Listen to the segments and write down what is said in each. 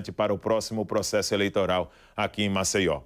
importante para o próximo processo eleitoral aqui em Maceió.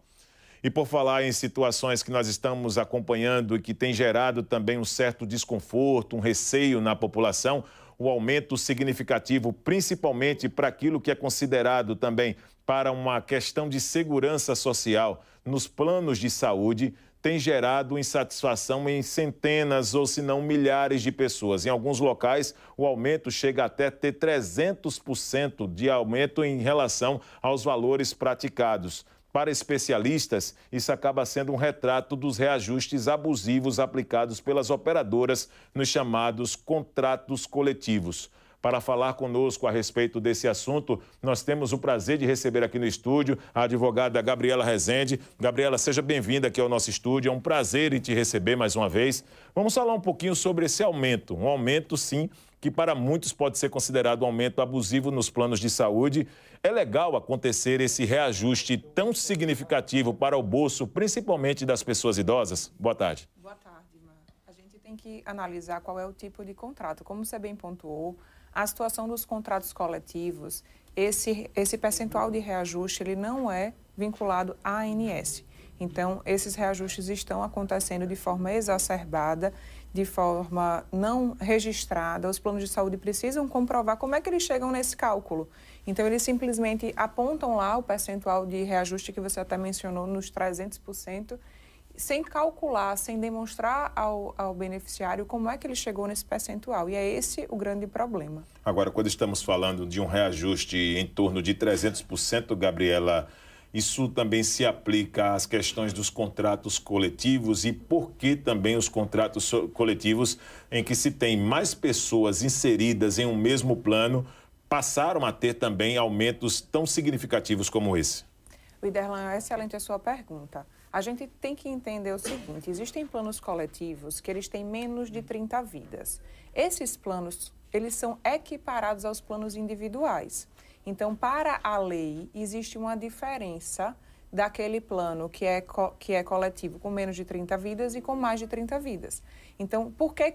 E por falar em situações que nós estamos acompanhando e que tem gerado também um certo desconforto, um receio na população, o aumento significativo, principalmente para aquilo que é considerado também para uma questão de segurança social nos planos de saúde, tem gerado insatisfação em centenas ou se não milhares de pessoas. Em alguns locais, o aumento chega até a ter 300% de aumento em relação aos valores praticados. Para especialistas, isso acaba sendo um retrato dos reajustes abusivos aplicados pelas operadoras nos chamados contratos coletivos. Para falar conosco a respeito desse assunto, nós temos o prazer de receber aqui no estúdio a advogada Gabriela Rezende. Gabriela, seja bem-vinda aqui ao nosso estúdio. É um prazer em te receber mais uma vez. Vamos falar um pouquinho sobre esse aumento. Um aumento, sim, que para muitos pode ser considerado um aumento abusivo nos planos de saúde. É legal acontecer esse reajuste tão significativo para o bolso, principalmente das pessoas idosas? Boa tarde. Boa tarde, Mar. A gente tem que analisar qual é o tipo de contrato. Como você bem pontuou, a situação dos contratos coletivos, esse percentual de reajuste, ele não é vinculado à ANS. Então, esses reajustes estão acontecendo de forma exacerbada, de forma não registrada. Os planos de saúde precisam comprovar como é que eles chegam nesse cálculo. Então, eles simplesmente apontam lá o percentual de reajuste que você até mencionou, nos 300%, sem calcular, sem demonstrar ao beneficiário como é que ele chegou nesse percentual. E é esse o grande problema. Agora, quando estamos falando de um reajuste em torno de 300%, Gabriela, isso também se aplica às questões dos contratos coletivos e por que também os contratos coletivos em que se tem mais pessoas inseridas em um mesmo plano passaram a ter também aumentos tão significativos como esse? Widerlan, é excelente a sua pergunta. A gente tem que entender o seguinte, existem planos coletivos que eles têm menos de 30 vidas. Esses planos, eles são equiparados aos planos individuais. Então, para a lei, existe uma diferença daquele plano que é coletivo com menos de 30 vidas e com mais de 30 vidas. Então, por que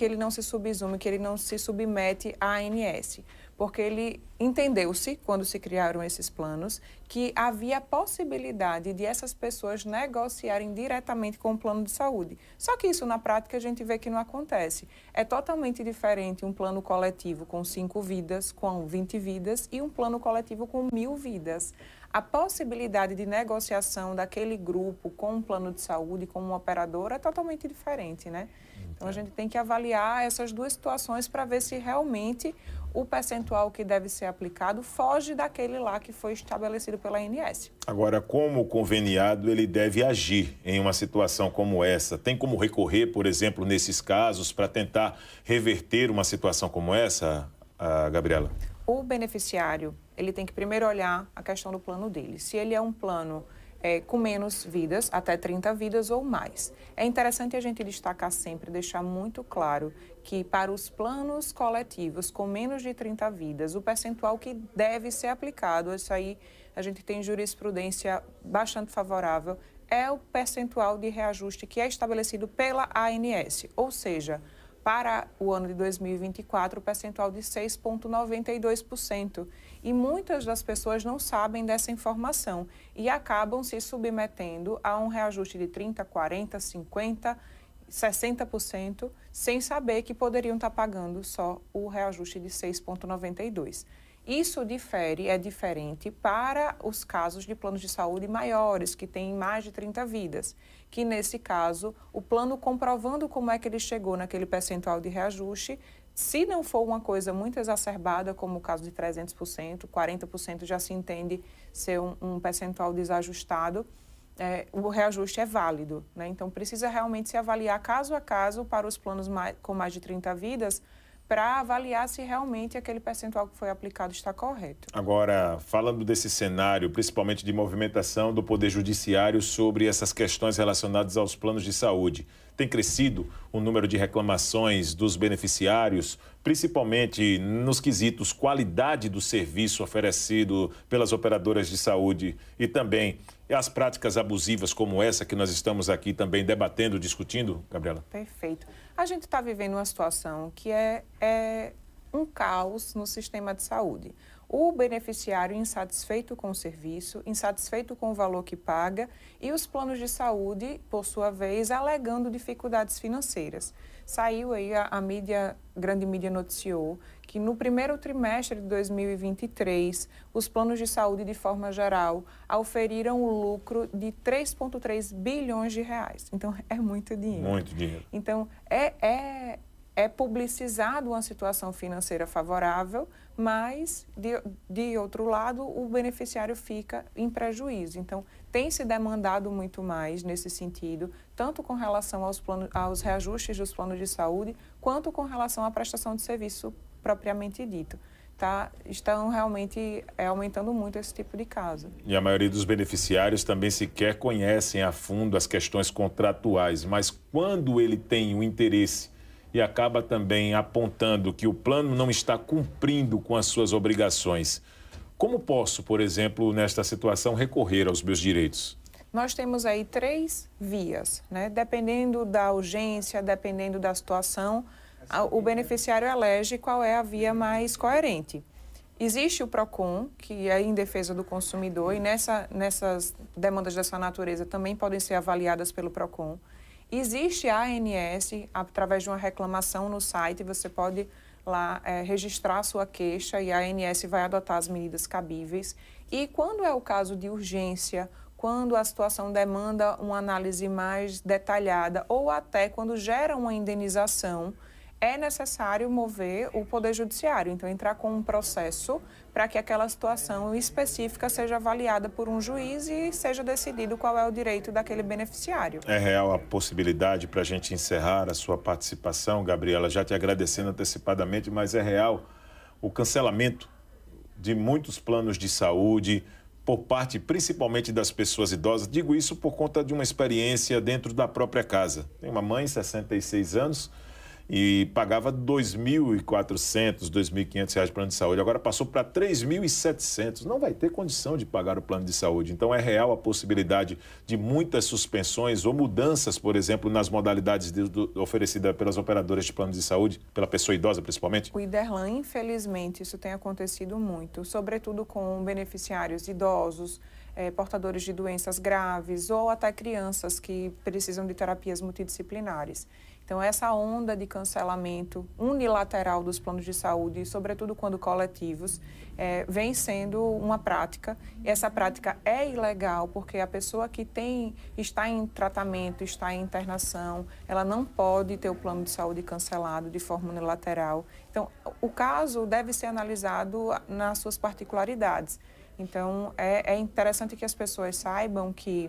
ele não se subsume, que ele não se submete à ANS? Porque ele entendeu-se, quando se criaram esses planos, que havia a possibilidade de essas pessoas negociarem diretamente com o plano de saúde. Só que isso, na prática, a gente vê que não acontece. É totalmente diferente um plano coletivo com 5 vidas, com 20 vidas, e um plano coletivo com 1000 vidas. A possibilidade de negociação daquele grupo com um plano de saúde, com uma operadora, é totalmente diferente, né? Então, a gente tem que avaliar essas duas situações para ver se realmente o percentual que deve ser aplicado foge daquele lá que foi estabelecido pela ANS. Agora, como o conveniado ele deve agir em uma situação como essa? Tem como recorrer, por exemplo, nesses casos, para tentar reverter uma situação como essa, Gabriela? O beneficiário, ele tem que primeiro olhar a questão do plano dele. Se ele é um plano com menos vidas, até 30 vidas ou mais. É interessante a gente destacar sempre, deixar muito claro que para os planos coletivos com menos de 30 vidas, o percentual que deve ser aplicado, isso aí a gente tem jurisprudência bastante favorável, é o percentual de reajuste que é estabelecido pela ANS, ou seja, para o ano de 2024, o percentual de 6,92%. E muitas das pessoas não sabem dessa informação e acabam se submetendo a um reajuste de 30%, 40%, 50%, 60%, sem saber que poderiam estar pagando só o reajuste de 6,92%. Isso é diferente para os casos de planos de saúde maiores, que têm mais de 30 vidas, que nesse caso, o plano comprovando como é que ele chegou naquele percentual de reajuste, se não for uma coisa muito exacerbada, como o caso de 300%, 40% já se entende ser um percentual desajustado, o reajuste é válido, né? Então, precisa realmente se avaliar caso a caso para os planos com mais de 30 vidas, para avaliar se realmente aquele percentual que foi aplicado está correto. Agora, falando desse cenário, principalmente de movimentação do Poder Judiciário sobre essas questões relacionadas aos planos de saúde, tem crescido o número de reclamações dos beneficiários, principalmente nos quesitos qualidade do serviço oferecido pelas operadoras de saúde e também as práticas abusivas como essa que nós estamos aqui também debatendo, discutindo, Gabriela? Perfeito. A gente está vivendo uma situação que é um caos no sistema de saúde. o beneficiário insatisfeito com o serviço, insatisfeito com o valor que paga e os planos de saúde, por sua vez, alegando dificuldades financeiras. Saiu aí grande mídia noticiou que no primeiro trimestre de 2023, os planos de saúde, de forma geral, auferiram um lucro de 3,3 bilhões de reais. Então, é muito dinheiro. Muito dinheiro. Então, é publicizado uma situação financeira favorável, mas, de outro lado, o beneficiário fica em prejuízo. Então, tem se demandado muito mais nesse sentido, tanto com relação aos reajustes dos planos de saúde, quanto com relação à prestação de serviço propriamente dito. Estão realmente aumentando muito esse tipo de caso. E a maioria dos beneficiários também sequer conhecem a fundo as questões contratuais, mas quando ele tem o interesse e acaba também apontando que o plano não está cumprindo com as suas obrigações, como posso, por exemplo, nesta situação, recorrer aos meus direitos? Nós temos aí 3 vias, né? Dependendo da urgência, dependendo da situação, o beneficiário elege qual é a via mais coerente. Existe o PROCON, que é em defesa do consumidor, e nessas demandas dessa natureza também podem ser avaliadas pelo PROCON. Existe a ANS, através de uma reclamação no site, você pode lá registrar a sua queixa e a ANS vai adotar as medidas cabíveis. E quando é o caso de urgência, quando a situação demanda uma análise mais detalhada ou até quando gera uma indenização, é necessário mover o Poder Judiciário, então entrar com um processo para que aquela situação específica seja avaliada por um juiz e seja decidido qual é o direito daquele beneficiário. É real a possibilidade, para a gente encerrar a sua participação, Gabriela, já te agradecendo antecipadamente, mas é real o cancelamento de muitos planos de saúde por parte principalmente das pessoas idosas. Digo isso por conta de uma experiência dentro da própria casa. Tem uma mãe, 66 anos, e pagava R$ 2.400, R$ 2.500 plano de saúde. Agora passou para R$ 3.700. Não vai ter condição de pagar o plano de saúde. Então, é real a possibilidade de muitas suspensões ou mudanças, por exemplo, nas modalidades oferecidas pelas operadoras de plano de saúde, pela pessoa idosa, principalmente? O Iderlan, infelizmente, isso tem acontecido muito, sobretudo com beneficiários idosos, portadores de doenças graves ou até crianças que precisam de terapias multidisciplinares. Então, essa onda de cancelamento unilateral dos planos de saúde, sobretudo quando coletivos, vem sendo uma prática. E essa prática é ilegal porque a pessoa que está em tratamento, está em internação, ela não pode ter o plano de saúde cancelado de forma unilateral. Então, o caso deve ser analisado nas suas particularidades. Então, é interessante que as pessoas saibam que,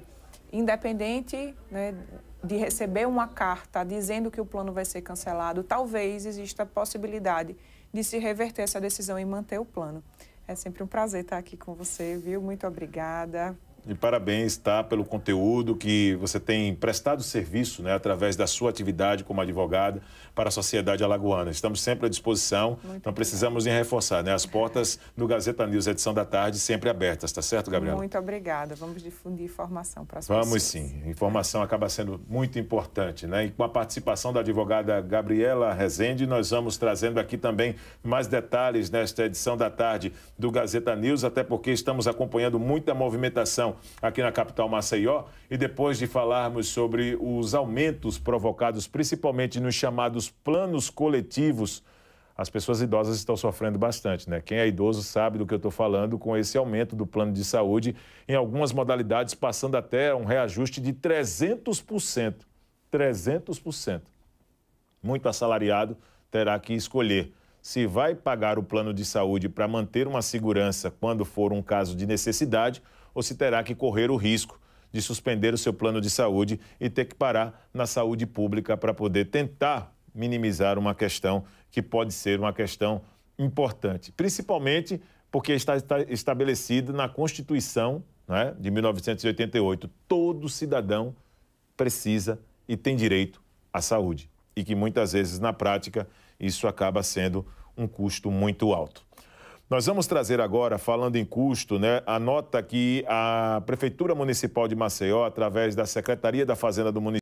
independente, né, de receber uma carta dizendo que o plano vai ser cancelado, talvez exista a possibilidade de se reverter essa decisão e manter o plano. É sempre um prazer estar aqui com você, viu? Muito obrigada. E parabéns, tá, pelo conteúdo que você tem prestado serviço, né, através da sua atividade como advogada para a sociedade alagoana. Estamos sempre à disposição, não precisamos nem reforçar, né? As portas do Gazeta News, edição da tarde, sempre abertas, tá certo, Gabriela? Muito obrigada. Vamos difundir informação para as pessoas. Vamos sim. Informação acaba sendo muito importante, né? E com a participação da advogada Gabriela Rezende, nós vamos trazendo aqui também mais detalhes nesta edição da tarde do Gazeta News, até porque estamos acompanhando muita movimentação aqui na capital Maceió, e depois de falarmos sobre os aumentos provocados principalmente nos chamados planos coletivos, as pessoas idosas estão sofrendo bastante, né? Quem é idoso sabe do que eu estou falando, com esse aumento do plano de saúde, em algumas modalidades passando até um reajuste de 300%. 300%. Muito assalariado terá que escolher se vai pagar o plano de saúde para manter uma segurança quando for um caso de necessidade, ou se terá que correr o risco de suspender o seu plano de saúde e ter que parar na saúde pública para poder tentar minimizar uma questão que pode ser uma questão importante, principalmente porque está estabelecido na Constituição, né, de 1988, todo cidadão precisa e tem direito à saúde, e que muitas vezes na prática isso acaba sendo um custo muito alto. Nós vamos trazer agora, falando em custo, né, a nota que a Prefeitura Municipal de Maceió, através da Secretaria da Fazenda do município,